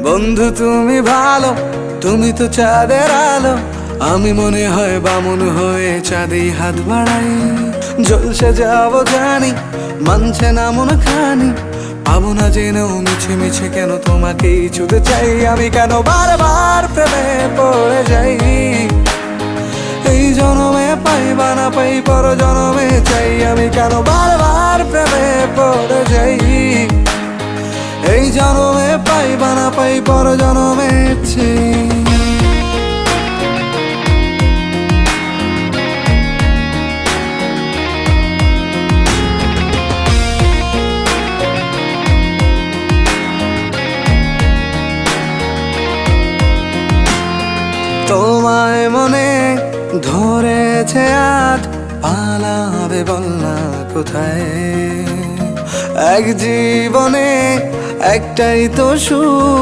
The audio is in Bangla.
বন্ধু তুমি ভালো, তুমি তো চাঁদের আলো। আমি মনে হয় বামুন হয়ে চাঁদেই হাত বাড়াই। জলসে যাবো জানি, মানছে না মন খানি। পাবো না জেনেও মিছে মিছে কেন তোমাকেই ছুঁতে চাই। আমি কেন বারবার প্রেমে পড়ে যাই। এই জনমে পাই বা না পাই, পর জনমে চাই। আমি কেন বারবার প্রেমে পড়ে যাই। এই জনমে পাই বা না পাই, পর জনমে চাই। তোমায় মনে ধরেছে আজ, পালাবে বল না কোথায়। এক জীবনে একটাই তো সুখ।